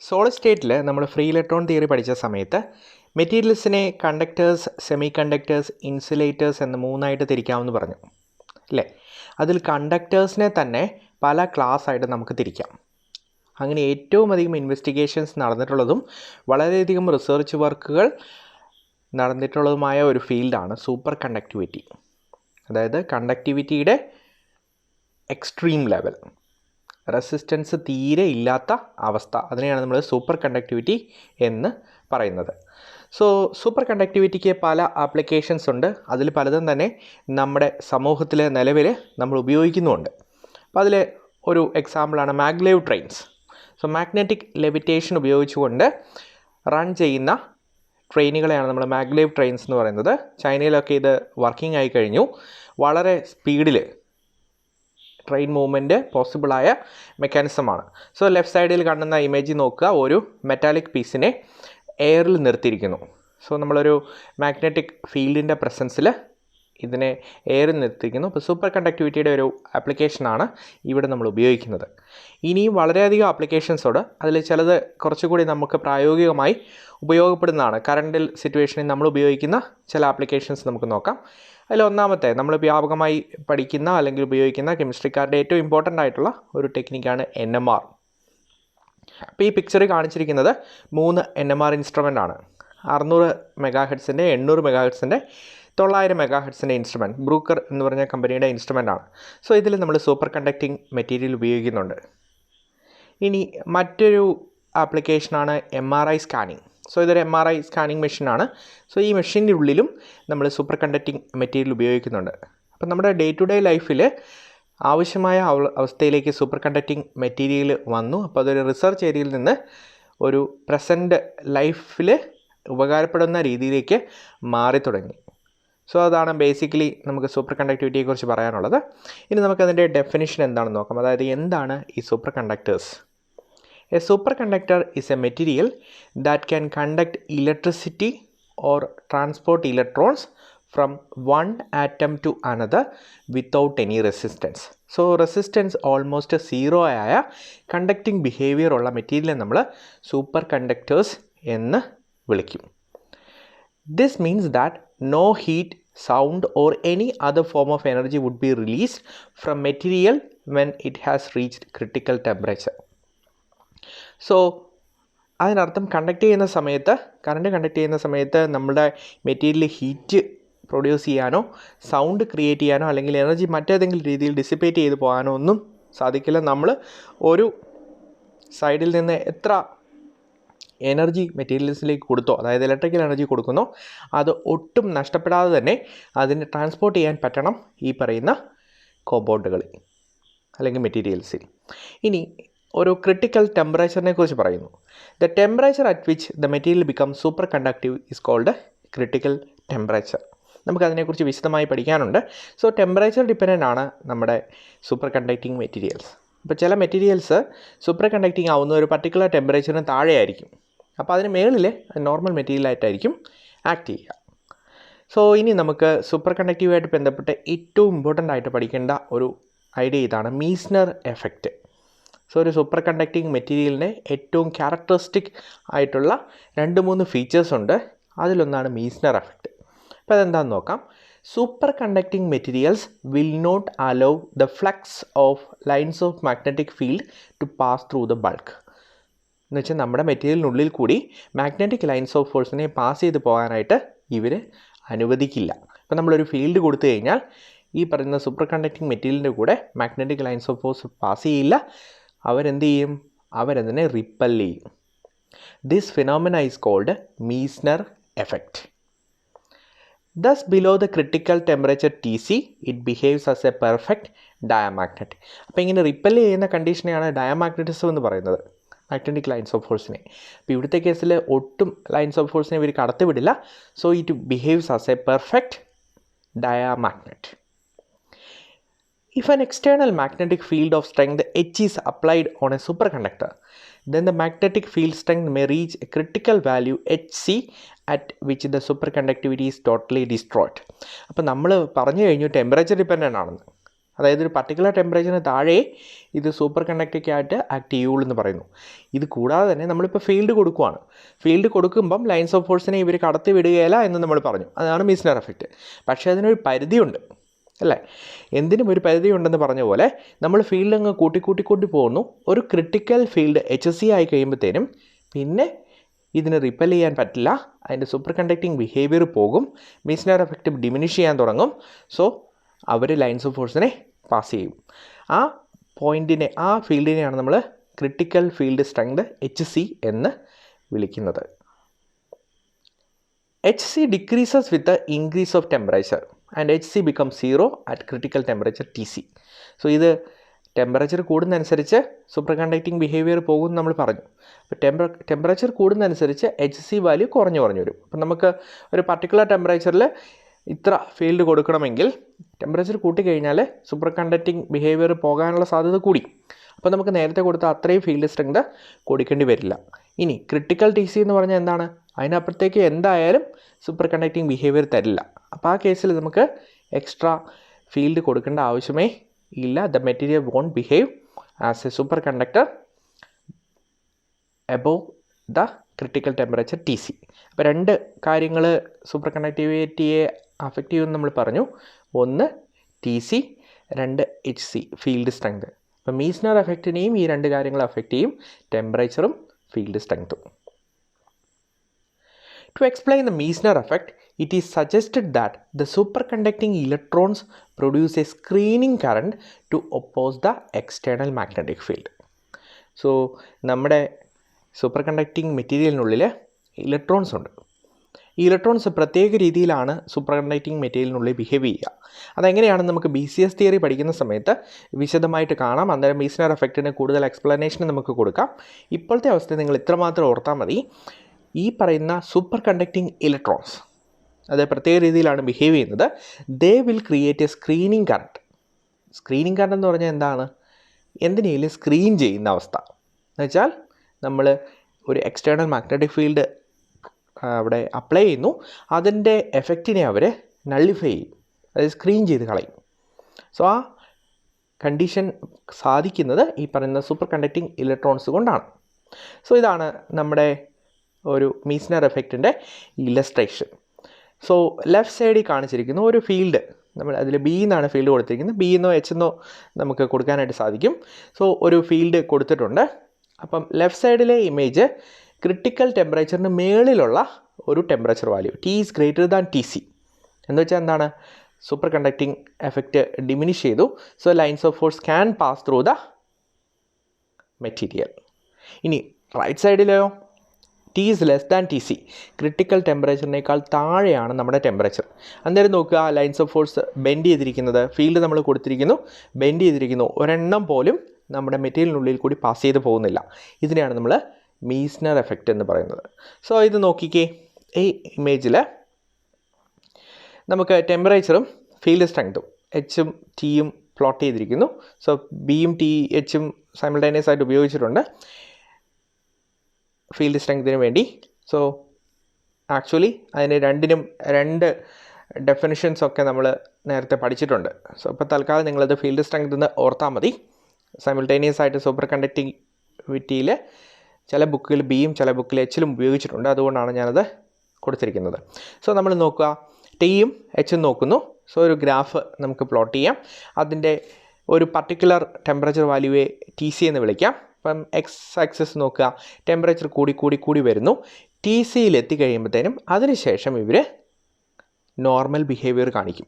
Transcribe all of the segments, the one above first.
Solid സ്റ്റേറ്റിൽ നമ്മൾ free electron theory പഠിച്ച സമയത്ത് മെറ്റീരിയൽസിനെ കണ്ടക്ടേഴ്സ്, സെമി കണ്ടക്ടേഴ്സ്, ഇൻസുലേറ്റേഴ്സ് എന്ന് മൂന്നായിട്ട് തിരിക്കാമെന്ന് പറഞ്ഞു അല്ലേ. അതിൽ കണ്ടക്ടേഴ്സിനെ തന്നെ പല ക്ലാസ് ആയിട്ട് നമുക്ക് തിരിക്കാം. അങ്ങനെ ഏറ്റവും അധികം ഇൻവെസ്റ്റിഗേഷൻസ് നടന്നിട്ടുള്ളതും വളരെയധികം റിസർച്ച് വർക്കുകൾ നടന്നിട്ടുള്ളതുമായ ഒരു ഫീൽഡാണ് സൂപ്പർ കണ്ടക്ടിവിറ്റി. അതായത് കണ്ടക്ടിവിറ്റിയുടെ എക്സ്ട്രീം ലെവൽ, റെസിസ്റ്റൻസ് തീരെ ഇല്ലാത്ത അവസ്ഥ, അതിനെയാണ് നമ്മൾ സൂപ്പർ കണ്ടക്ടിവിറ്റി എന്ന് പറയുന്നത്. സൂപ്പർ കണ്ടക്ടിവിറ്റിക്ക് പല ആപ്ലിക്കേഷൻസ് ഉണ്ട്. അതിൽ പലതും തന്നെ നമ്മുടെ സമൂഹത്തിൽ നിലവിൽ നമ്മൾ ഉപയോഗിക്കുന്നുമുണ്ട്. അപ്പോൾ അതിൽ ഒരു എക്സാമ്പിളാണ് മാഗ്ലേവ് ട്രെയിൻസ്. മാഗ്നറ്റിക് ലെവിറ്റേഷൻ ഉപയോഗിച്ചുകൊണ്ട് റൺ ചെയ്യുന്ന ട്രെയിനുകളെയാണ് നമ്മൾ മാഗ്ലേവ് ട്രെയിൻസ് എന്ന് പറയുന്നത്. ചൈനയിലൊക്കെ ഇത് വർക്കിംഗ് ആയി കഴിഞ്ഞു. വളരെ സ്പീഡിൽ ട്രെയിൻ മൂവ്മെൻറ്റ് പോസിബിളായ മെക്കാനിസമാണ്. ലെഫ്റ്റ് സൈഡിൽ കാണുന്ന ഇമേജ് നോക്കുക. ഒരു മെറ്റാലിക് പീസിനെ എയറിൽ നിർത്തിയിരിക്കുന്നു. നമ്മളൊരു മാഗ്നറ്റിക് ഫീൽഡിൻ്റെ പ്രസൻസിൽ ഇതിനെ എയറിൽ നിർത്തിയിരിക്കുന്നു. അപ്പോൾ സൂപ്പർ കണ്ടക്ടിവിറ്റിയുടെ ഒരു ആപ്ലിക്കേഷനാണ് ഇവിടെ നമ്മൾ ഉപയോഗിക്കുന്നത്. ഇനിയും വളരെയധികം ആപ്ലിക്കേഷൻസോട്, അതിൽ ചിലത് കുറച്ചുകൂടി നമുക്ക് പ്രായോഗികമായി ഉപയോഗപ്പെടുന്നതാണ്. കറണ്ട് സിറ്റുവേഷനിൽ നമ്മൾ ഉപയോഗിക്കുന്ന ചില ആപ്ലിക്കേഷൻസ് നമുക്ക് നോക്കാം. അതിൽ ഒന്നാമത്തെ നമ്മൾ വ്യാപകമായി പഠിക്കുന്ന അല്ലെങ്കിൽ ഉപയോഗിക്കുന്ന കെമിസ്ട്രിക്കാരുടെ ഏറ്റവും ഇമ്പോർട്ടൻ്റ് ആയിട്ടുള്ള ഒരു ടെക്നിക്കാണ് NMR. അപ്പോൾ ഈ പിക്ചറിൽ കാണിച്ചിരിക്കുന്നത് 3 NMR ഇൻസ്ട്രുമെൻ്റ് ആണ്. 600 മെഗാഹെർട്സിൻ്റെ, 800 മെഗാഹെർട്സിൻ്റെ, 900 മെഗാഹെർട്സിൻ്റെ ഇൻസ്ട്രുമെൻറ്റ്. ബ്രൂക്കർ എന്ന് പറഞ്ഞ കമ്പനിയുടെ ഇൻസ്ട്രുമെൻ്റ് ആണ്. ഇതിൽ നമ്മൾ സൂപ്പർ കണ്ടക്റ്റിംഗ് മെറ്റീരിയൽ ഉപയോഗിക്കുന്നുണ്ട്. ഇനി മറ്റൊരു ആപ്ലിക്കേഷനാണ് MRI സ്കാനിങ്. ഇതൊരു MRI സ്കാനിങ് മെഷീനാണ്. ഈ മെഷീൻ്റെ ഉള്ളിലും നമ്മൾ സൂപ്പർ കണ്ടക്റ്റിംഗ് മെറ്റീരിയൽ ഉപയോഗിക്കുന്നുണ്ട്. അപ്പം നമ്മുടെ ഡേ ടു ഡേ ലൈഫിൽ ആവശ്യമായ അവസ്ഥയിലേക്ക് സൂപ്പർ കണ്ടക്റ്റിംഗ് മെറ്റീരിയൽ വന്നു. അപ്പോൾ അതൊരു റിസർച്ച് ഏരിയയിൽ നിന്ന് ഒരു പ്രസൻറ്റ് ലൈഫിൽ ഉപകാരപ്പെടുന്ന രീതിയിലേക്ക് മാറി തുടങ്ങി. അതാണ് ബേസിക്കലി നമുക്ക് സൂപ്പർ കണ്ടക്ടിവിറ്റിയെക്കുറിച്ച് പറയാനുള്ളത്. ഇനി നമുക്കതിൻ്റെ ഡെഫിനിഷൻ എന്താണെന്ന് നോക്കാം. അതായത് എന്താണ് ഈ super conductors? A superconductor is a material that can conduct electricity or transport electrons from one atom to another without any resistance. Resistance almost zero ആയ കണ്ടക്റ്റിംഗ് ബിഹേവിയർ ഉള്ള മെറ്റീരിയൽ നമ്മൾ സൂപ്പർ കണ്ടക്ടേഴ്സ് എന്ന് വിളിക്കും. This means that no heat, sound or any other form of energy would be released from material when it has reached critical temperature. അതിനർത്ഥം current conduct ചെയ്യുന്ന സമയത്ത് നമ്മുടെ material heat produce ചെയ്യാനോ sound create ചെയ്യാനോ അല്ലെങ്കിൽ energy മറ്റേതെങ്കിലും രീതിയിൽ dissipate ചെയ്ത് പോകാനോ ഒന്നും സാധിക്കില്ല. നമ്മൾ ഒരു സൈഡിൽ നിന്ന് എത്ര എനർജി മെറ്റീരിയൽസിലേക്ക് കൊടുത്തോ, അതായത് ഇലക്ട്രിക്കൽ എനർജി കൊടുക്കുന്നോ, അത് ഒട്ടും നഷ്ടപ്പെടാതെ തന്നെ അതിനെ ട്രാൻസ്പോർട്ട് ചെയ്യാൻ പറ്റണം ഈ പറയുന്ന കോമ്പൗണ്ടുകളിൽ അല്ലെങ്കിൽ മെറ്റീരിയൽസിൽ. ഇനി ഒരു ക്രിട്ടിക്കൽ ടെമ്പറേച്ചറിനെ കുറിച്ച് പറയുന്നു. The temperature at which the material become super conductive is called critical temperature. നമുക്കതിനെക്കുറിച്ച് വിശദമായി പഠിക്കാനുണ്ട്. ടെമ്പറേച്ചർ ഡിപ്പെൻഡൻ്റ് ആണ് നമ്മുടെ സൂപ്പർ കണ്ടക്റ്റിംഗ് മെറ്റീരിയൽസ്. ഇപ്പോൾ ചില മെറ്റീരിയൽസ് സൂപ്പർ കണ്ടക്റ്റിംഗ് ആവുന്ന ഒരു പർട്ടിക്കുലർ ടെമ്പറേച്ചറിന് താഴെയായിരിക്കും. അപ്പോൾ അതിന് മുകളിൽ നോർമൽ മെറ്റീരിയലായിട്ടായിരിക്കും ആക്ട് ചെയ്യുക. ഇനി നമുക്ക് സൂപ്പർ കണ്ടക്റ്റീവായിട്ട് ബന്ധപ്പെട്ട് ഏറ്റവും ഇമ്പോർട്ടൻ്റ് ആയിട്ട് പഠിക്കേണ്ട ഒരു ഐഡിയ ഇതാണ്, മീസ്നർ എഫക്റ്റ്. ഒരു സൂപ്പർ കണ്ടക്റ്റിംഗ് മെറ്റീരിയലിന് ഏറ്റവും ക്യാരക്ടറിസ്റ്റിക് ആയിട്ടുള്ള 2-3 ഫീച്ചേഴ്സ് ഉണ്ട്. അതിലൊന്നാണ് മീസ്നർ എഫക്റ്റ്. അപ്പോൾ അതെന്താണെന്ന് നോക്കാം. Super conducting materials will not allow the flux of lines of magnetic field to pass through the bulk. എന്ന് വെച്ചാൽ നമ്മുടെ മെറ്റീരിയലിനുള്ളിൽ കൂടി മാഗ്നറ്റിക് ലൈൻസ് ഓഫ് ഫോഴ്സിനെ പാസ് ചെയ്ത് പോകാനായിട്ട് ഇവർ അനുവദിക്കില്ല. ഇപ്പോൾ നമ്മളൊരു ഫീൽഡ് കൊടുത്തു കഴിഞ്ഞാൽ ഈ പറയുന്ന സൂപ്പർ കണ്ടക്റ്റിംഗ് മെറ്റീരിയലിൻ്റെ കൂടെ magnetic lines of force pass ചെയ്യില്ല. അവരെന്ത് ചെയ്യും? അവരതിനെ റിപ്പൽ ചെയ്യും. This phenomena is called Meissner effect. Thus below the critical temperature Tc it behaves as a perfect diamagnet. അപ്പോൾ ഇങ്ങനെ റിപ്പൽ ചെയ്യുന്ന കണ്ടീഷനെയാണ് ഡയമagnetism എന്ന് പറയുന്നത്, മാഗ്നറ്റിക് ലൈൻസ് ഓഫ് ഫോഴ്സിനെ. അപ്പോൾ ഇവിടുത്തെ കേസിൽ ഒട്ടും ലൈൻസ് ഓഫ് ഫോഴ്സിനെ ഇവർ കടത്തിവിടില്ല. It behaves as a perfect diamagnet. If an external magnetic field of strength H is applied on a superconductor, then the magnetic field strength may reach a critical value Hc at which the superconductivity is totally destroyed. അപ്പോൾ നമ്മൾ പറഞ്ഞു കഴിഞ്ഞു temperature dependent ആണെന്ന്. അതായത് ഒരു particular ടെമ്പറേച്ചറിന് താഴെ ഇത് super conducting ആയിട്ട് ആക്ട് ചെയ്യുള്ളൂ എന്ന് പറയുന്നു. ഇത് കൂടാതെ തന്നെ നമ്മളിപ്പോൾ ഫീൽഡ് കൊടുക്കുകയാണ്. ഫീൽഡ് കൊടുക്കുമ്പം ലൈൻസ് ഓഫ് ഫോഴ്സിനെ ഇവർ കടത്തി വിടുകയില്ല എന്ന് നമ്മൾ പറഞ്ഞു. അതാണ് മീസ്നർ എഫക്റ്റ്. പക്ഷേ അതിനൊരു പരിധിയുണ്ട് അല്ലേ? എന്തിനും ഒരു പരിധി ഉണ്ടെന്ന് പറഞ്ഞ പോലെ നമ്മൾ ഫീൽഡ് അങ്ങ് കൂട്ടി പോകുന്നു. ഒരു ക്രിട്ടിക്കൽ ഫീൽഡ് HC ആയി കഴിയുമ്പോഴത്തേനും പിന്നെ ഇതിന് റിപ്പൽ ചെയ്യാൻ പറ്റില്ല. അതിൻ്റെ സൂപ്പർ കണ്ടക്റ്റിംഗ് ബിഹേവിയർ പോകും. മീസ്നർ എഫക്റ്റ് ഡിമിനിഷ് ചെയ്യാൻ തുടങ്ങും. സോ അവർ ലൈൻസ് ഓഫ് ഫോഴ്സിനെ പാസ് ചെയ്യും. ആ പോയിൻറ്റിനെ, ആ ഫീൽഡിനെയാണ് നമ്മൾ ക്രിട്ടിക്കൽ ഫീൽഡ് സ്ട്രെങ്ത് HC എന്ന് വിളിക്കുന്നത്. HC decreases with the increase of temperature and HC becomes 0 at critical temperature TC. So ഇത് ടെമ്പറേച്ചർ കൂടുന്നതനുസരിച്ച് സൂപ്പർ കണ്ടക്റ്റിംഗ് ബിഹേവിയർ പോകും നമ്മൾ പറഞ്ഞു. അപ്പോൾ ടെമ്പറേച്ചർ കൂടുന്നതനുസരിച്ച് HC വാല്യൂ കുറഞ്ഞു വരും. അപ്പം നമുക്ക് ഒരു പർട്ടിക്കുലർ ടെമ്പറേച്ചറിൽ ഇത്ര ഫീൽഡ് കൊടുക്കണമെങ്കിൽ ടെമ്പറേച്ചർ കൂട്ടിക്കഴിഞ്ഞാൽ സൂപ്പർ കണ്ടക്റ്റിംഗ് ബിഹേവിയർ പോകാനുള്ള സാധ്യത കൂടി. അപ്പോൾ നമുക്ക് നേരത്തെ കൊടുത്ത അത്രയും ഫീൽഡ് സ്ട്രെങ്ത് കൊടുക്കേണ്ടി വരില്ല. ഇനി ക്രിട്ടിക്കൽ TC എന്ന് പറഞ്ഞാൽ എന്താണ്? അതിനപ്പുറത്തേക്ക് എന്തായാലും സൂപ്പർ കണ്ടക്റ്റിംഗ് ബിഹേവിയർ തരില്ല. അപ്പോൾ ആ കേസിൽ നമുക്ക് എക്സ്ട്രാ ഫീൽഡ് കൊടുക്കേണ്ട ആവശ്യമേ ഇല്ല. The material won't behave as a super conductor above the critical temperature TC. അപ്പോൾ രണ്ട് കാര്യങ്ങൾ സൂപ്പർ കണ്ടക്ടിവിറ്റിയെ അഫക്റ്റ് ചെയ്യുമെന്ന് നമ്മൾ പറഞ്ഞു. ഒന്ന് TC, രണ്ട് HC ഫീൽഡ് സ്ട്രെങ്ത്. അപ്പോൾ മീസ്നർ എഫക്റ്റിനെയും ഈ രണ്ട് കാര്യങ്ങൾ അഫക്റ്റ് ചെയ്യും, ടെമ്പറേച്ചറും field സ്ട്രെങ്ത്തും. To explain the Meissner effect, it is suggested that the superconducting electrons produce a screening current to oppose the external magnetic field. So, നമ്മുടെ സൂപ്പർ കണ്ടക്റ്റിംഗ് മെറ്റീരിയലിനുള്ളിൽ ഇലക്ട്രോൺസ് ഉണ്ട്. ഈ electrons പ്രത്യേക രീതിയിലാണ് സൂപ്പർ കണ്ടക്റ്റിംഗ് മെറ്റീരിയലിനുള്ളിൽ ബിഹേവ് ചെയ്യുക. അതെങ്ങനെയാണെന്ന് നമുക്ക് BCS theory പഠിക്കുന്ന സമയത്ത് വിശദമായിട്ട് കാണാം. അന്നേരം മീസ്നർ എഫക്റ്റിന് കൂടുതൽ എക്സ്പ്ലനേഷൻ നമുക്ക് കൊടുക്കാം. ഇപ്പോഴത്തെ അവസ്ഥ നിങ്ങൾ ഇത്രമാത്രം ഓർത്താൽ മതി. ഈ പറയുന്ന സൂപ്പർ കണ്ടക്റ്റിംഗ് ഇലക്ട്രോൺസ് അത് പ്രത്യേക രീതിയിലാണ് ബിഹേവ് ചെയ്യുന്നത്. They will create A screening current. Screening current എന്ന് പറഞ്ഞാൽ എന്താണ്? എന്തിനേലും സ്ക്രീൻ ചെയ്യുന്ന അവസ്ഥ എന്നുവെച്ചാൽ നമ്മൾ ഒരു എക്സ്റ്റേണൽ മാഗ്നറ്റിക് ഫീൽഡ് അവിടെ അപ്ലൈ ചെയ്യുന്നു, അതിൻ്റെ എഫക്റ്റിനെ അവർ നള്ളിഫൈ ചെയ്യും, അതായത് സ്ക്രീൻ ചെയ്ത് കളയും. സോ ആ കണ്ടീഷൻ സാധിക്കുന്നത് ഈ പറയുന്ന സൂപ്പർ കണ്ടക്റ്റിംഗ് ഇലക്ട്രോൺസ് കൊണ്ടാണ്. സോ ഇതാണ് നമ്മുടെ ഒരു മീസ്നർ എഫക്റ്റിൻ്റെ ഇല്ലസ്ട്രേഷൻ. സോ ലെഫ്റ്റ് സൈഡിൽ കാണിച്ചിരിക്കുന്ന ഒരു ഫീൽഡ്, നമ്മൾ അതിൽ B എന്നാണ് ഫീൽഡ് കൊടുത്തിരിക്കുന്നത്. B എന്നോ H എന്നോ നമുക്ക് കൊടുക്കാനായിട്ട് സാധിക്കും. സോ ഒരു ഫീൽഡ് കൊടുത്തിട്ടുണ്ട്. അപ്പം ലെഫ്റ്റ് സൈഡിലെ ഇമേജ് ക്രിട്ടിക്കൽ ടെമ്പറേച്ചറിന് മേളിലുള്ള ഒരു temperature value T is greater than TC എന്ന് വെച്ചാൽ എന്താണ്? സൂപ്പർ കണ്ടക്റ്റിംഗ് എഫക്റ്റ് ഡിമിനിഷ് ചെയ്തു. So lines of force can pass through the material. ഇനി റൈറ്റ് സൈഡിലെയോ T is less than TC, critical ടെമ്പറേച്ചറിനേക്കാൾ താഴെയാണ് നമ്മുടെ ടെമ്പറേച്ചർ. അന്നേരം നോക്കുക, ലൈൻസ് ഓഫ് ഫോഴ്സ് ബെൻഡ് ചെയ്തിരിക്കുന്നത്, ഫീൽഡ് നമ്മൾ കൊടുത്തിരിക്കുന്നു, ബെൻഡ് ചെയ്തിരിക്കുന്നു, ഒരെണ്ണം പോലും നമ്മുടെ മെറ്റീരിയലിനുള്ളിൽ കൂടി പാസ് ചെയ്ത് പോകുന്നില്ല. ഇതിനെയാണ് നമ്മൾ മീസ്നർ എഫക്റ്റ് എന്ന് പറയുന്നത്. സോ ഇത് നോക്കിക്കേ, ഈ ഇമേജിൽ നമുക്ക് ടെമ്പറേച്ചറും ഫീൽഡ് സ്ട്രെങ്ത്തും Hഉം Tയും പ്ലോട്ട് ചെയ്തിരിക്കുന്നു. സോ Bയും Hഉം സൈമിൾട്ടേനിയസ് ആയിട്ട് ഉപയോഗിച്ചിട്ടുണ്ട് ഫീൽഡ് സ്ട്രെങ്തിന് വേണ്ടി. സോ ആക്ച്വലി അതിന് രണ്ടിനും രണ്ട് ഡെഫിനിഷൻസൊക്കെ നമ്മൾ നേരത്തെ പഠിച്ചിട്ടുണ്ട്. സോ ഇപ്പോൾ തൽക്കാലം നിങ്ങളത് ഫീൽഡ് സ്ട്രെങ്ത് എന്ന് ഓർത്താൽ മതി. സൈമിൾട്ടേനിയസ് ആയിട്ട് സൂപ്പർ കണ്ടക്ടിവിറ്റിയിൽ ചില ബുക്കിൽ Bയും ചില ബുക്കിൽ Hലും ഉപയോഗിച്ചിട്ടുണ്ട്. അതുകൊണ്ടാണ് ഞാനത് കൊടുത്തിരിക്കുന്നത്. സോ നമ്മൾ നോക്കുക, Tയും Hഉം നോക്കുന്നു. സോ ഒരു ഗ്രാഫ് നമുക്ക് പ്ലോട്ട് ചെയ്യാം. അതിൻ്റെ ഒരു പർട്ടിക്കുലർ ടെമ്പറേച്ചർ വാല്യൂവെ TC എന്ന് വിളിക്കാം. അപ്പം എക്സ് ആക്സിസ് നോക്കുക, ടെമ്പറേച്ചർ കൂടി വരുന്നു. TCയിൽ എത്തിക്കഴിയുമ്പോഴത്തേനും അതിനുശേഷം ഇവർ നോർമൽ ബിഹേവിയർ കാണിക്കും.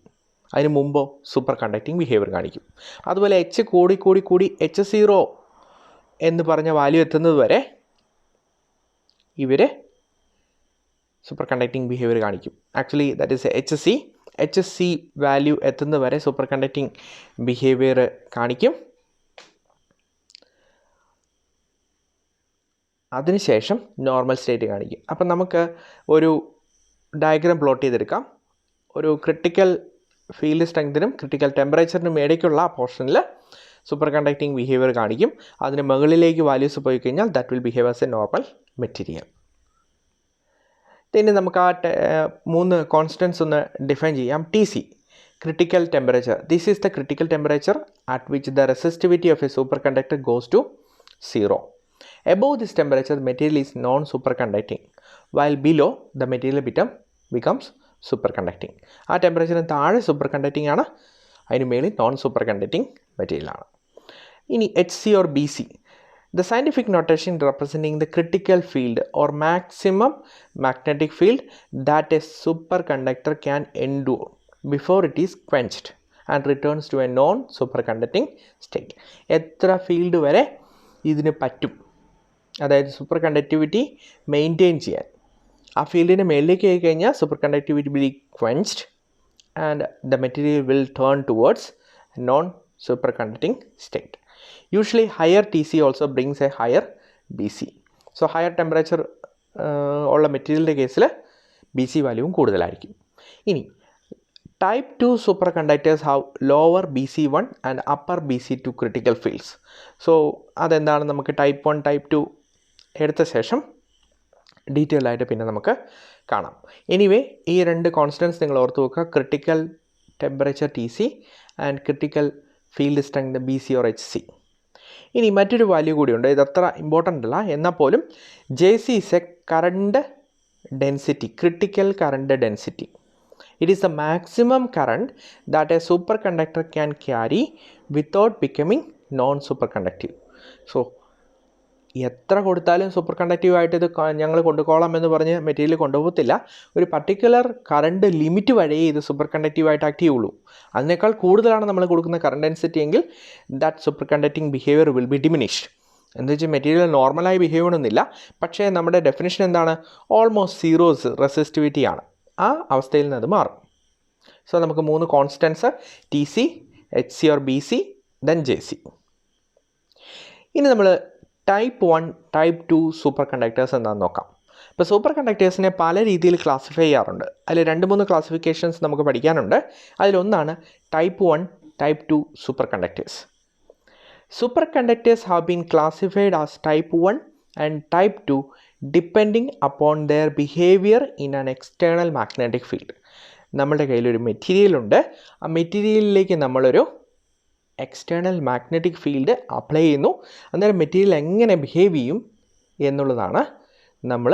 അതിന് മുമ്പോ സൂപ്പർ കണ്ടക്റ്റിംഗ് ബിഹേവിയർ കാണിക്കും. അതുപോലെ H കൂടി H0 എന്ന് പറഞ്ഞ വാല്യൂ എത്തുന്നത് വരെ ഇവർ സൂപ്പർ കണ്ടക്റ്റിംഗ് ബിഹേവിയർ കാണിക്കും. Actually that is HC value എത്തുന്നത് വരെ സൂപ്പർ കണ്ടക്റ്റിംഗ് ബിഹേവിയർ കാണിക്കും. അതിനുശേഷം നോർമൽ സ്റ്റേറ്റ് കാണിക്കും. അപ്പം നമുക്ക് ഒരു ഡയഗ്രാം പ്ലോട്ട് ചെയ്തെടുക്കാം. ഒരു ക്രിട്ടിക്കൽ ഫീൽഡ് സ്ട്രെങ്തിനും ക്രിട്ടിക്കൽ ടെമ്പറേച്ചറിനും ഇടയ്ക്കുള്ള പോർഷനിൽ സൂപ്പർ കണ്ടക്റ്റിംഗ് ബിഹേവിയർ കാണിക്കും. അതിന് മുകളിലേക്ക് വാല്യൂസ് പോയി കഴിഞ്ഞാൽ that will behave as a normal material. ഇനി നമുക്ക് ആ 3 കോൺസ്റ്റൻസ് ഒന്ന് ഡിഫൈൻ ചെയ്യാം. TC critical temperature. This is the critical temperature at which the resistivity of a superconductor goes to 0. Above this temperature, the material is non-superconducting, while below the material becomes superconducting. ആ ടെമ്പറേച്ചറിന് താഴെ superconducting ആണ്, അതിന് മേളിൽ non superconducting മെറ്റീരിയലാണ്. ഇനി HC or BC, the scientific notation representing the critical field or maximum magnetic field that a superconductor can endure before it is quenched and returns to a non-superconducting state. എത്ര field വരെ ഇതിന് പറ്റും, അതായത് super conductivity maintain ചെയ്യാൻ. ആ ഫീൽഡിൻ്റെ മേളിലേക്ക് ആയി കഴിഞ്ഞാൽ super conductivity will quenched and the material will turn towards non super conducting state. Usually higher TC also brings a higher BC. So higher temperature ഉള്ള മെറ്റീരിയലിൻ്റെ കേസിൽ BC വാല്യൂവും കൂടുതലായിരിക്കും. ഇനി Type 2 superconductors have lower BC1 and upper BC2 critical fields. So അതെന്താണ് നമുക്ക് type 1 type 2 എടുത്ത ശേഷം detail ആയിട്ട് പിന്നെ നമുക്ക് കാണാം. എനിവേ ഈ രണ്ട് കോൺസ്റ്റൻസ് നിങ്ങൾ ഓർത്ത് വെക്കുക, critical temperature TC and critical field strength BC or HC. ഇനി മറ്റൊരു വാല്യൂ കൂടിയുണ്ട്, ഇത് അത്ര ഇമ്പോർട്ടൻ്റ് അല്ല, എന്നാൽ പോലും JC is a current density, critical current density. It is the maximum current that a superconductor can carry without becoming non-superconductive. So എത്ര കൊടുത്താലും സൂപ്പർ കണ്ടക്റ്റീവായിട്ട് ഇത് ഞങ്ങൾ കൊണ്ടുപോകാം എന്ന് പറഞ്ഞ് മെറ്റീരിയൽ കൊണ്ടുപോകത്തില്ല. ഒരു പർട്ടിക്കുലർ കറണ്ട് ലിമിറ്റ് വരെയേ ഇത് സൂപ്പർ കണ്ടക്റ്റീവായിട്ട് ആക്ട് ചെയ്യുള്ളൂ. അതിനേക്കാൾ കൂടുതലാണ് നമ്മൾ കൊടുക്കുന്ന കറണ്ട് ഡെൻസിറ്റി എങ്കിൽ that super conducting behaviour will be diminished. എന്ന് വെച്ചാൽ മെറ്റീരിയൽ നോർമലായി ബിഹേവ് ചെയ്യണമെന്നില്ല, പക്ഷേ നമ്മുടെ ഡെഫിനിഷൻ എന്താണ്, ഓൾമോസ്റ്റ് സീറോസ് റെസിസ്റ്റിവിറ്റിയാണ്. ആ അവസ്ഥയിൽ നിന്ന് അത് മാറും. സോ നമുക്ക് മൂന്ന് constants TC, HC or BC, then JC. ഇനി നമ്മൾ ടൈപ്പ് 1 ടൈപ്പ് 2 സൂപ്പർ കണ്ടക്ടേഴ്സ് എന്താണെന്ന് നോക്കാം. ഇപ്പോൾ സൂപ്പർ കണ്ടക്ടേഴ്സിനെ പല രീതിയിൽ ക്ലാസിഫൈ ചെയ്യാറുണ്ട്. അതിൽ 2-3 ക്ലാസിഫിക്കേഷൻസ് നമുക്ക് പഠിക്കാനുണ്ട്. അതിലൊന്നാണ് type 1 type 2 super conductors. Superconductors have been classified as type 1 and type 2 depending upon their behavior in an external magnetic field. നമ്മുടെ കയ്യിലൊരു മെറ്റീരിയൽ ഉണ്ട്, ആ മെറ്റീരിയലിലേക്ക് നമ്മളൊരു എക്സ്റ്റേണൽ മാഗ്നറ്റിക് ഫീൽഡ് അപ്ലൈ ചെയ്യുന്നു. അന്നേരം മെറ്റീരിയൽ എങ്ങനെ ബിഹേവ് ചെയ്യും എന്നുള്ളതാണ് നമ്മൾ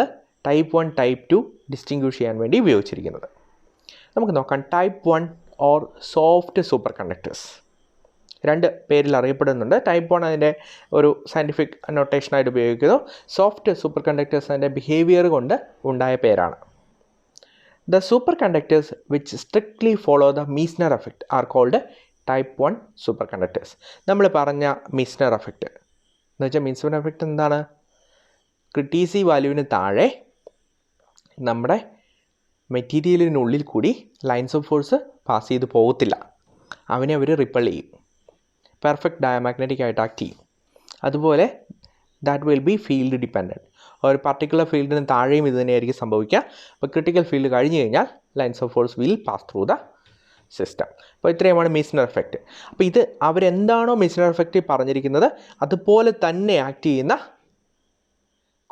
ടൈപ്പ് 1 ടൈപ്പ് 2 ഡിസ്റ്റിങ്ക്വിഷ് ചെയ്യാൻ വേണ്ടി ഉപയോഗിച്ചിരിക്കുന്നത്. നമുക്ക് നോക്കാം. Type 1 or soft super conductors രണ്ട് പേരിൽ അറിയപ്പെടുന്നുണ്ട്. ടൈപ്പ് 1 അതിൻ്റെ ഒരു സയൻറ്റിഫിക് നൊട്ടേഷനായിട്ട് ഉപയോഗിക്കുന്നു. സോഫ്റ്റ് സൂപ്പർ കണ്ടക്ടേഴ്സ് അതിൻ്റെ ബിഹേവിയർ കൊണ്ട് ഉണ്ടായ പേരാണ്. The super conductors which strictly follow the Meissner effect are called type 1 super conductors. നമ്മൾ പറഞ്ഞ മീസ്നർ എഫക്റ്റ് എന്ന് വെച്ചാൽ മീസ്നർ എഫക്റ്റ് എന്താണ്, TC വാല്യൂവിന് താഴെ നമ്മുടെ മെറ്റീരിയലിനുള്ളിൽ കൂടി ലൈൻസ് ഓഫ് ഫോഴ്സ് പാസ് ചെയ്ത് പോകത്തില്ല, അവനെ അവർ റിപ്പൾ ചെയ്യും, പെർഫെക്റ്റ് ഡയമagnetic ആയിട്ട് ആക്ട് ചെയ്യും. അതുപോലെ that will be field dependent. ഒരു പർട്ടിക്കുലർ ഫീൽഡിന് താഴെയും ഇത് തന്നെയായിരിക്കും സംഭവിക്കുക. അപ്പോൾ ക്രിട്ടിക്കൽ ഫീൽഡ് കഴിഞ്ഞ് കഴിഞ്ഞാൽ lines of force will pass through the system. അപ്പോൾ ഇത്രയുമാണ് മീസ്നർ എഫക്റ്റ്. അപ്പോൾ ഇത് അവരെന്താണോ മീസ്നർ എഫക്റ്റ് പറഞ്ഞിരിക്കുന്നത് അതുപോലെ തന്നെ ആക്ട് ചെയ്യുന്ന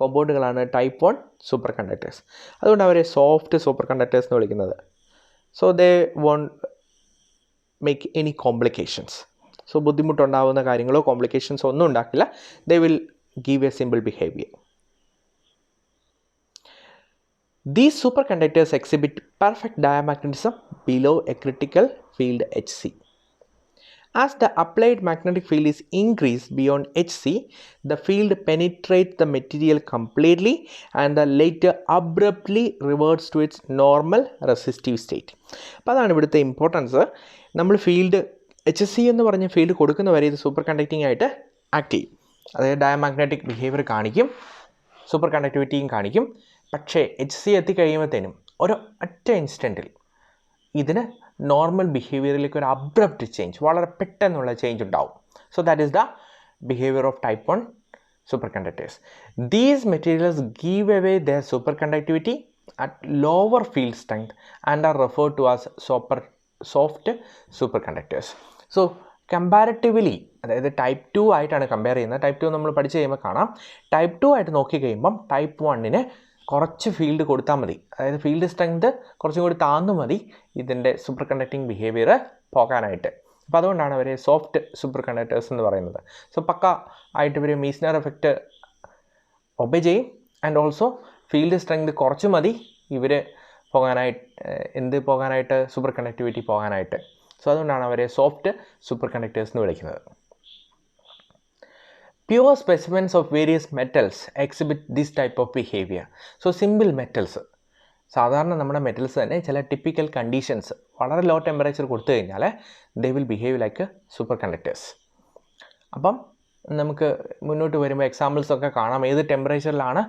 കോമ്പൗണ്ടുകളാണ് ടൈപ്പ് 1 സൂപ്പർ കണ്ടക്ടേഴ്സ്. അതുകൊണ്ട് അവരെ സോഫ്റ്റ് സൂപ്പർ കണ്ടക്ടേഴ്സ് എന്ന് വിളിക്കുന്നത്. So they won't make any complications. So ബുദ്ധിമുട്ടുണ്ടാകുന്ന കാര്യങ്ങളോ കോംപ്ലിക്കേഷൻസോ ഒന്നും ഉണ്ടാക്കില്ല. They will give a simple behaviour. These superconductors exhibit perfect diamagnetism below a critical field HC. As the applied magnetic field is increased beyond HC, the field penetrates the material completely and the later abruptly reverts to its normal resistive state. അപ്പോൾ അതാണ് ഇവിടുത്തെ importance. നമ്മൾ field HC എന്ന് പറഞ്ഞ field കൊടുക്കുന്നവരെ ഇത് super conducting ആയിട്ട് act ചെയ്യും. അതായത് ഡയമagnetic ബിഹേവിയർ കാണിക്കും, സൂപ്പർ കണ്ടക്ടിവിറ്റിയും കാണിക്കും. പക്ഷേ HC എത്തിക്കഴിയുമ്പോഴത്തേനും ഒറ്റ ഇൻസ്റ്റൻറ്റിൽ ഇതിന് നോർമൽ ബിഹേവിയറിലേക്ക് ഒരു അബ്രപ്റ്റ് ചേഞ്ച്, വളരെ പെട്ടെന്നുള്ള ചേഞ്ച് ഉണ്ടാവും. So that is the behaviour of type 1 super conductors. These materials give away their super conductivity at lower field strength and are referred to as soft super conductors. So comparatively, അതായത് type 2 ആയിട്ടാണ് compare ചെയ്യുന്നത്. Type 2 നമ്മൾ പഠിച്ച് കഴിയുമ്പോൾ കാണാം. Type 2 ആയിട്ട് നോക്കി കഴിയുമ്പം ടൈപ്പ് 1-ന് കുറച്ച് ഫീൽഡ് കൊടുത്താൽ മതി, അതായത് ഫീൽഡ് സ്ട്രെങ്ത് കുറച്ചും കൂടി താന്നു മതി ഇതിൻ്റെ സൂപ്പർ കണ്ടക്റ്റിംഗ് ബിഹേവിയർ പോകാനായിട്ട്. അപ്പോൾ അതുകൊണ്ടാണ് അവർ സോഫ്റ്റ് സൂപ്പർ കണ്ടക്ടേഴ്സ് എന്ന് പറയുന്നത്. സോ പക്ക ആയിട്ട് ഇവർ മീസ്നർ എഫക്റ്റ് ഒബേ ചെയ്യും, ആൻഡ് ഓൾസോ ഫീൽഡ് സ്ട്രെങ്ത് കുറച്ച് മതി ഇവർ പോകാനായിട്ട് സൂപ്പർ കണ്ടക്ടിവിറ്റി പോകാനായിട്ട്. സോ അതുകൊണ്ടാണ് അവരെ സോഫ്റ്റ് സൂപ്പർ കണ്ടക്ടേഴ്സ് എന്ന് വിളിക്കുന്നത്. Pure specimens of various metals exhibit this type of behavior. So simple metals, സാധാരണ നമ്മുടെ മെറ്റൽസ് തന്നെ ചില ടിപ്പിക്കൽ കണ്ടീഷൻസ് വളരെ ലോ ടെമ്പറേച്ചർ കൊടുത്തു കഴിഞ്ഞാൽ they will behave like super conductors. അപ്പം നമുക്ക് മുന്നോട്ട് വരുമ്പോൾ എക്സാമ്പിൾസൊക്കെ കാണാം, ഏത് ടെമ്പറേച്ചറിലാണ്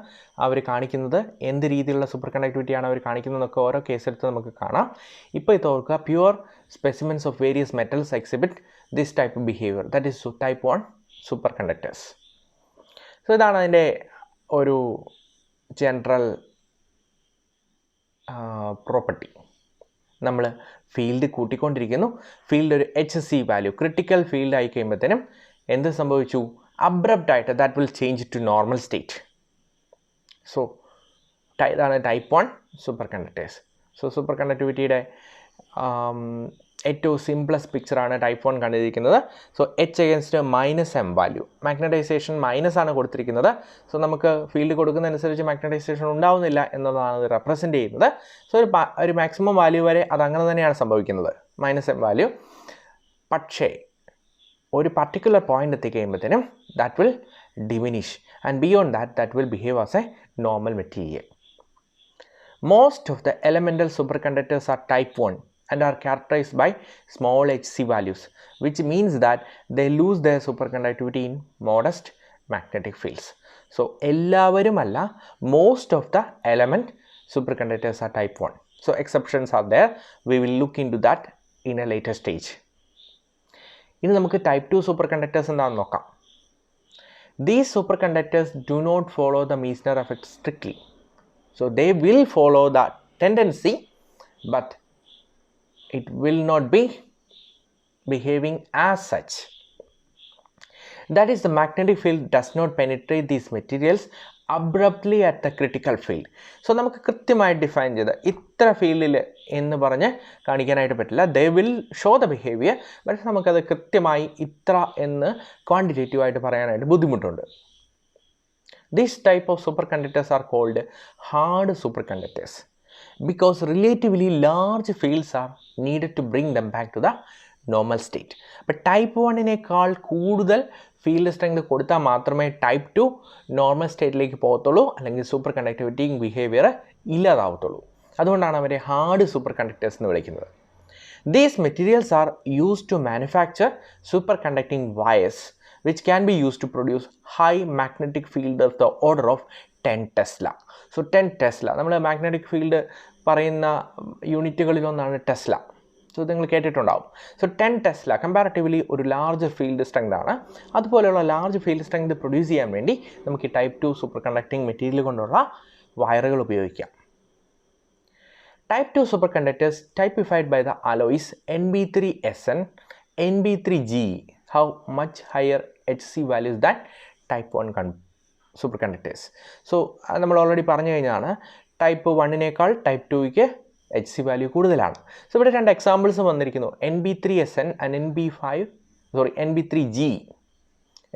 അവർ കാണിക്കുന്നത്, എന്ത് രീതിയിലുള്ള സൂപ്പർ കണ്ടക്ടിവിറ്റിയാണ് അവർ കാണിക്കുന്നതെന്നൊക്കെ ഓരോ കേസ് എടുത്ത് നമുക്ക് കാണാം. ഇപ്പോൾ ഇത് ഓർക്കുക, pure specimens of various metals exhibit this type of behaviour, that is type 1 super conductors. So ഇതാണ് അതിൻ്റെ ഒരു ജനറൽ പ്രോപ്പർട്ടി. നമ്മൾ ഫീൽഡ് കൂട്ടിക്കൊണ്ടിരിക്കുന്നു, ഫീൽഡ് ഒരു HC വാല്യൂ ക്രിട്ടിക്കൽ ഫീൽഡ് ആയി കഴിയുമ്പോഴത്തേനും എന്ത് സംഭവിച്ചു, അബ്രപ്റ്റായിട്ട് that will change to normal state. So ഇതാണ് type 1 super conductors. So super കണ്ടക്ടിവിറ്റിയുടെ ഏറ്റവും സിംപ്ലസ്റ്റ് പിക്ചറാണ് ടൈപ്പ് 1 കണ്ടിരിക്കുന്നത്. So H against -m value, magnetization ആണ് കൊടുത്തിരിക്കുന്നത്. സോ നമുക്ക് ഫീൽഡ് കൊടുക്കുന്നതനുസരിച്ച് മാഗ്നറ്റൈസേഷൻ ഉണ്ടാവുന്നില്ല എന്നതാണ് ഇത് റെപ്രസെൻറ്റ് ചെയ്യുന്നത്. സോ ഒരു മാക്സിമം വാല്യൂ വരെ അതങ്ങനെ തന്നെയാണ് സംഭവിക്കുന്നത്, -m വാല്യൂ. പക്ഷേ ഒരു പർട്ടിക്കുലർ പോയിന്റ് എത്തിക്കഴിയുമ്പോഴത്തേനും that will diminish, and beyond that will behave as a normal material. Most of the elemental super conductors are type 1 and are characterized by small HC values, which means that they lose their superconductivity in modest magnetic fields. So എല്ലാവരുമല്ല, most of the element superconductors are type 1. So exceptions are there, we will look into that in a later stage. ഇനി നമുക്ക് type 2 superconductors എന്താണെന്ന് നോക്കാം. These superconductors do not follow the Meissner effect strictly. So they will follow the tendency, but it will not be behaving as such. That is, the magnetic field does not penetrate these materials abruptly at the critical field. So നമുക്ക് കൃത്യമായി define ചെയ്ത് ഇത്ര ഫീൽഡിൽ എന്ന് പറഞ്ഞ് കാണിക്കാനായിട്ട് പറ്റില്ല. they will show the behavior, but നമുക്കത് കൃത്യമായി ഇത്ര എന്ന് ക്വാണ്ടിറ്റേറ്റീവായിട്ട് പറയാനായിട്ട് ബുദ്ധിമുട്ടുണ്ട്. This type of superconductors are called hard superconductors, because relatively large fields are needed to bring them back to the normal state. But type 1-നേക്കാൾ കൂടുതൽ ഫീൽഡ് സ്ട്രെങ്ത് കൊടുത്താൽ മാത്രമേ type 2 normal സ്റ്റേറ്റിലേക്ക് പോകത്തുള്ളൂ, അല്ലെങ്കിൽ സൂപ്പർ കണ്ടക്ടിവിറ്റി ബിഹേവിയർ ഇല്ലാതാവത്തുള്ളൂ. അതുകൊണ്ടാണ് അവരെ hard super conductors എന്ന് വിളിക്കുന്നത്. These materials are used to manufacture superconducting wires, which can be used to produce high magnetic field of the order of 10 Tesla. So 10 Tesla നമ്മൾ magnetic field പറയുന്ന യൂണിറ്റുകളിലൊന്നാണ് Tesla. So നിങ്ങൾ കേട്ടിട്ടുണ്ടാവും. So 10 Tesla comparatively ഒരു large field strength ആണ്. അതുപോലെയുള്ള large field strength produce ചെയ്യാൻ വേണ്ടി നമുക്ക് ടൈപ്പ് 2 സൂപ്പർ കണ്ടക്ടിങ് മെറ്റീരിയൽ കൊണ്ടുള്ള വയറുകൾ ഉപയോഗിക്കാം. Type 2 superconductors typified by the alloys Nb3Sn, Nb3G have much higher HC values than type 1 superconductors. So നമ്മൾ ഓൾറെഡി പറഞ്ഞു കഴിഞ്ഞാണ് ടൈപ്പ് 1-നേക്കാൾ ടൈപ്പ് 2-ക്ക് HC വാല്യൂ കൂടുതലാണ്. സോ ഇവിടെ രണ്ട് എക്സാമ്പിൾസ് വന്നിരിക്കുന്നു, Nb3Sn and Nb3G,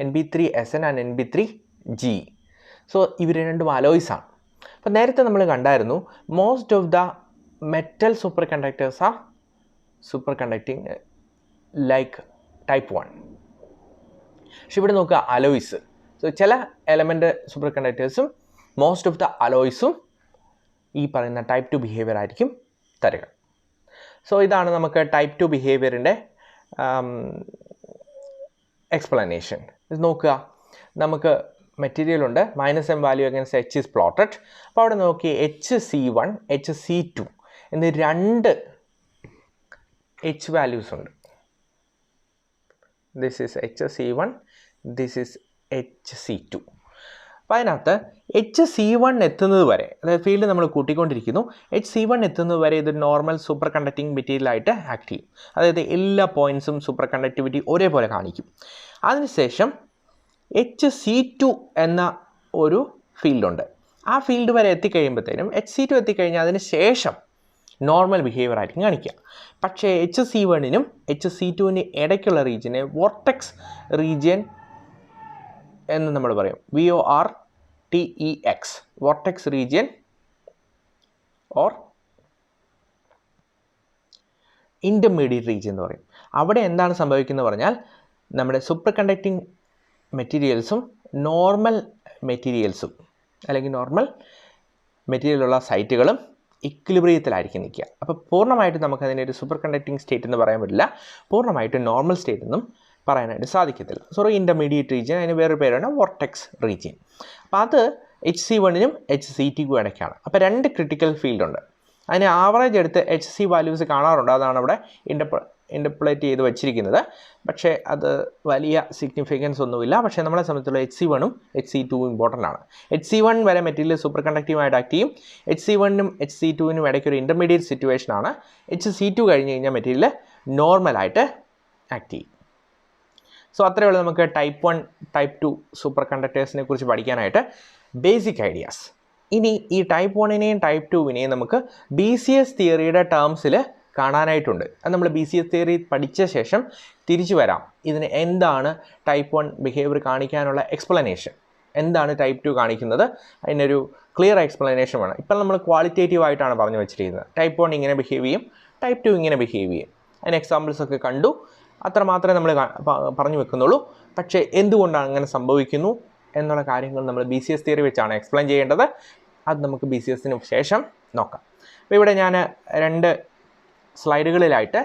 Nb3Sn and Nb3G. So ഇവർ രണ്ടും alloys ആണ്. അപ്പോൾ നേരത്തെ നമ്മൾ കണ്ടായിരുന്നു most of the metal superconductors are superconducting like type 1. പക്ഷെ ഇവിടെ നോക്കുക അലോയ്സ്. സോ ചില എലമെൻ്റ് സൂപ്പർ കണ്ടക്ടേഴ്സും മോസ്റ്റ് ഓഫ് ദ അലോയ്സും ഈ പറയുന്ന ടൈപ്പ് 2 ബിഹേവിയർ ആയിരിക്കും തരിക. സോ ഇതാണ് നമുക്ക് ടൈപ്പ് 2 ബിഹേവിയറിൻ്റെ എക്സ്പ്ലനേഷൻ. ഇത് നോക്കുക, നമുക്ക് മെറ്റീരിയൽ ഉണ്ട്, -m value against H is plotted. അപ്പോൾ അവിടെ നോക്കി HC1, HC2 എന്നീ രണ്ട് H വാല്യൂസ് ഉണ്ട്. This is HC1, this is HC2. അപ്പോൾ അതിനകത്ത് HC1 എത്തുന്നത് വരെ, അതായത് ഫീൽഡ് നമ്മൾ കൂട്ടിക്കൊണ്ടിരിക്കുന്നു, HC1 എത്തുന്നത് വരെ ഇത് നോർമൽ സൂപ്പർ കണ്ടക്ടിങ് മെറ്റീരിയലായിട്ട് ആക്ട് ചെയ്യും. അതായത് എല്ലാ പോയിൻറ്റ്സും സൂപ്പർ കണ്ടക്ടിവിറ്റി ഒരേപോലെ കാണിക്കും. അതിനുശേഷം HC2 എന്ന ഒരു ഫീൽഡുണ്ട്. ആ ഫീൽഡ് വരെ എത്തിക്കഴിയുമ്പോഴത്തേനും HC2 എത്തിക്കഴിഞ്ഞാൽ അതിന് ശേഷം നോർമൽ ബിഹേവിയർ ആയിരിക്കും കാണിക്കുക. പക്ഷേ HC1നും HC2നും ഇടയ്ക്കുള്ള റീജിയനെ വോർട്ടെക്സ് റീജിയൻ എന്ന് നമ്മൾ പറയും. VORTEX vortex region or intermediate region എന്ന് പറയും. അവിടെ എന്താണ് സംഭവിക്കുന്നത് പറഞ്ഞാൽ നമ്മുടെ സൂപ്പർ കണ്ടക്റ്റിംഗ് മെറ്റീരിയൽസും നോർമൽ മെറ്റീരിയൽസും അല്ലെങ്കിൽ നോർമൽ മെറ്റീരിയലുള്ള സൈറ്റുകളും ഇക്വിലിബ്രിയത്തിലായിരിക്കും നിൽക്കുക. അപ്പോൾ പൂർണ്ണമായിട്ട് നമുക്കതിനെ ഒരു സൂപ്പർ കണ്ടക്റ്റിംഗ് സ്റ്റേറ്റ് എന്ന് പറയാൻ പറ്റില്ല, പൂർണ്ണമായിട്ട് നോർമൽ സ്റ്റേറ്റ് എന്നും പറയാനായിട്ട് സാധിക്കത്തില്ല. സോ ഇൻ്റർമീഡിയറ്റ് റീജിയൻ, അതിന് വേറൊരു പേരാണ് വോർട്ടെക്സ് റീജിയൻ. അപ്പോൾ അത് HC1നും HC2ക്കും ഇടയ്ക്കാണ്. അപ്പോൾ 2 ക്രിട്ടിക്കൽ ഫീൽഡ് ഉണ്ട്. അതിന് ആവറേജ് എടുത്ത് HC വാല്യൂസ് കാണാറുണ്ട്, അതാണ് അവിടെ ഇൻ്റർപ്ലേറ്റ് ചെയ്ത് വെച്ചിരിക്കുന്നത്. പക്ഷേ അത് വലിയ സിഗ്നിഫിക്കൻസ് ഒന്നുമില്ല. പക്ഷേ നമ്മളെ സംബന്ധിച്ചുള്ള HC1ഉം HC2ഉം ഇമ്പോർട്ടൻ്റ് ആണ്. HC1 വരെ മെറ്റീരിയൽ സൂപ്പർ കണ്ടക്റ്റീവായിട്ട് ആക്ട് ചെയ്യും. HC1നും HC2നും ഇടയ്ക്കൊരു ഇൻ്റർമീഡിയറ്റ് സിറ്റുവേഷൻ ആണ്. HC2 കഴിഞ്ഞ് കഴിഞ്ഞാൽ മെറ്റീരിയൽ നോർമലായിട്ട് ആക്ട് ചെയ്യും. സോ അത്രയേ ഉള്ളൂ നമുക്ക് ടൈപ്പ് 1 ടൈപ്പ് 2 സൂപ്പർ കണ്ടക്ടേഴ്സിനെ കുറിച്ച് പഠിക്കാനായിട്ട് ബേസിക് ഐഡിയാസ്. ഇനി ഈ ടൈപ്പ് 1നെയും ടൈപ്പ് 2വിനെയും നമുക്ക് BCS തിയറിയുടെ ടേംസിൽ കാണാനായിട്ടുണ്ട്. അത് നമ്മൾ BCS തിയറി പഠിച്ച ശേഷം തിരിച്ചു വരാം. ഇതിന് എന്താണ് ടൈപ്പ് 1 ബിഹേവിയർ കാണിക്കാനുള്ള എക്സ്പ്ലനേഷൻ, എന്താണ് ടൈപ്പ് 2 കാണിക്കുന്നത്, അതിനൊരു ക്ലിയർ എക്സ്പ്ലനേഷൻ വേണം. ഇപ്പം നമ്മൾ ക്വാളിറ്റേറ്റീവ് ആയിട്ടാണ് പറഞ്ഞു വെച്ചിരിക്കുന്നത്. ടൈപ്പ് 1 ഇങ്ങനെ ബിഹേവ് ചെയ്യും, ടൈപ്പ് 2 ഇങ്ങനെ ബിഹേവ് ചെയ്യും. അതിന് എക്സാമ്പിൾസൊക്കെ കണ്ടു, അത്ര മാത്രമേ നമ്മൾ പറഞ്ഞു വെക്കുന്നുള്ളൂ. പക്ഷേ എന്തുകൊണ്ടാണ് അങ്ങനെ സംഭവിക്കുന്നു എന്നുള്ള കാര്യങ്ങൾ നമ്മൾ BCS തിയറി വെച്ചാണ് എക്സ്പ്ലെയിൻ ചെയ്യേണ്ടത്. അത് നമുക്ക് BCSന് ശേഷം നോക്കാം. അപ്പോൾ ഇവിടെ ഞാൻ 2 സ്ലൈഡുകളിലായിട്ട്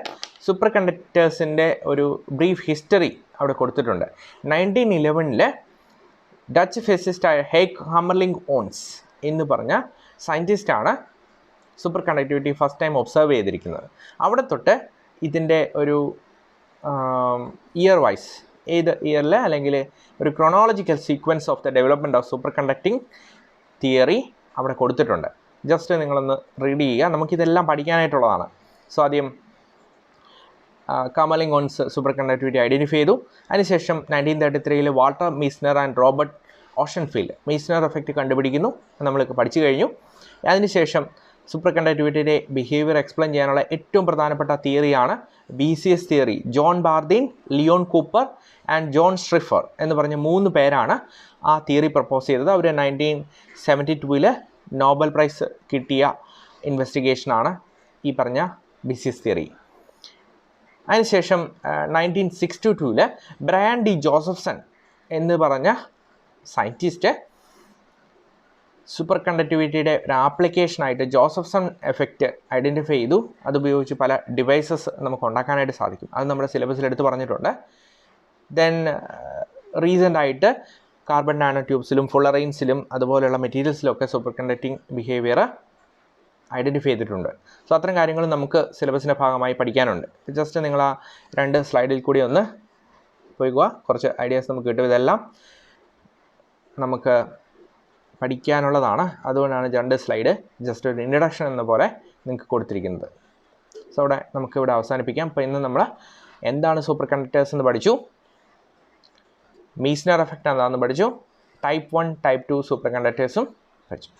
സൂപ്പർ കണ്ടക്ടേഴ്സിൻ്റെ ഒരു ബ്രീഫ് ഹിസ്റ്ററി അവിടെ കൊടുത്തിട്ടുണ്ട്. 1911 ഡച്ച് ഫിസിസ്റ്റായ ഹേക്ക് ഹാമർലിംഗ് ഓൺസ് എന്ന് പറഞ്ഞ സയൻറ്റിസ്റ്റാണ് super conductivity first time observe ചെയ്തിരിക്കുന്നത്. അവിടെ തൊട്ട് ഇതിൻ്റെ ഒരു ഇയർ വൈസ്, ഏത് ഇയറിൽ അല്ലെങ്കിൽ ഒരു chronological sequence of the development of super conducting theory അവിടെ കൊടുത്തിട്ടുണ്ട്. ജസ്റ്റ് നിങ്ങളൊന്ന് റീഡ് ചെയ്യുക, നമുക്കിതെല്ലാം പഠിക്കാനായിട്ടുള്ളതാണ്. സോ ആദ്യം Kamerlingh Onnes super conductivity identify ചെയ്തു. അതിനുശേഷം 1933 Walther Meissner and Robert Ochsenfeld Meissner effect കണ്ടുപിടിക്കുന്നു, നമ്മളൊക്കെ പഠിച്ചു കഴിഞ്ഞു. അതിനുശേഷം സൂപ്പർ കണ്ടക്ടിവിറ്റിയുടെ ബിഹേവിയർ എക്സ്പ്ലെയിൻ ചെയ്യാനുള്ള ഏറ്റവും പ്രധാനപ്പെട്ട തിയറിയാണ് BCS theory. John Bardeen, Leon Cooper and John Schrieffer എന്ന് പറഞ്ഞ 3 പേരാണ് ആ തിയറി പ്രപ്പോസ് ചെയ്തത്. അവർ 1972 നോബൽ പ്രൈസ് കിട്ടിയ ഇൻവെസ്റ്റിഗേഷനാണ് ഈ പറഞ്ഞ BCS തിയറി. അതിനുശേഷം 1962 ബ്രയാൻ ഡി ജോസഫ്സൺ എന്ന് പറഞ്ഞ സയൻറ്റിസ്റ്റ് സൂപ്പർ കണ്ടക്ടിവിറ്റിയുടെ ഒരു ആപ്ലിക്കേഷനായിട്ട് ജോസഫ്സൺ എഫക്റ്റ് ഐഡൻറ്റിഫൈ ചെയ്തു. അതുപയോഗിച്ച് പല ഡിവൈസസ് നമുക്ക് ഉണ്ടാക്കാനായിട്ട് സാധിക്കും. അത് നമ്മുടെ സിലബസിൽ എടുത്ത് പറഞ്ഞിട്ടുണ്ട്. ദെൻ റീസെൻ്റായിട്ട് കാർബൺ നാനോ ട്യൂബ്സിലും ഫുള്ളറൈൻസിലും അതുപോലെയുള്ള മെറ്റീരിയൽസിലൊക്കെ സൂപ്പർ കണ്ടക്റ്റിംഗ് ബിഹേവിയർ ഐഡൻറ്റിഫൈ ചെയ്തിട്ടുണ്ട്. സോ അത്തരം കാര്യങ്ങൾ നമുക്ക് സിലബസിൻ്റെ ഭാഗമായി പഠിക്കാനുണ്ട്. ജസ്റ്റ് നിങ്ങൾ ആ 2 സ്ലൈഡിൽ കൂടി ഒന്ന് പോയിക്കുക, കുറച്ച് ഐഡിയാസ് നമുക്ക് കിട്ടും. ഇതെല്ലാം നമുക്ക് പഠിക്കാനുള്ളതാണ്. അതുകൊണ്ടാണ് 2 സ്ലൈഡ് ജസ്റ്റ് ഒരു ഇൻട്രഡക്ഷൻ എന്ന പോലെ നിങ്ങൾക്ക് കൊടുത്തിരിക്കുന്നത്. സോ അവിടെ നമുക്കിവിടെ അവസാനിപ്പിക്കാം. അപ്പോൾ ഇന്ന് നമ്മൾ എന്താണ് സൂപ്പർ കണ്ടക്ടേഴ്സ് എന്ന് പഠിച്ചു, മീസ്നർ എഫക്റ്റ് എന്താണെന്ന് പഠിച്ചു, ടൈപ്പ് 1 ടൈപ്പ് 2 സൂപ്പർ കണ്ടക്ടേഴ്സും പഠിച്ചു.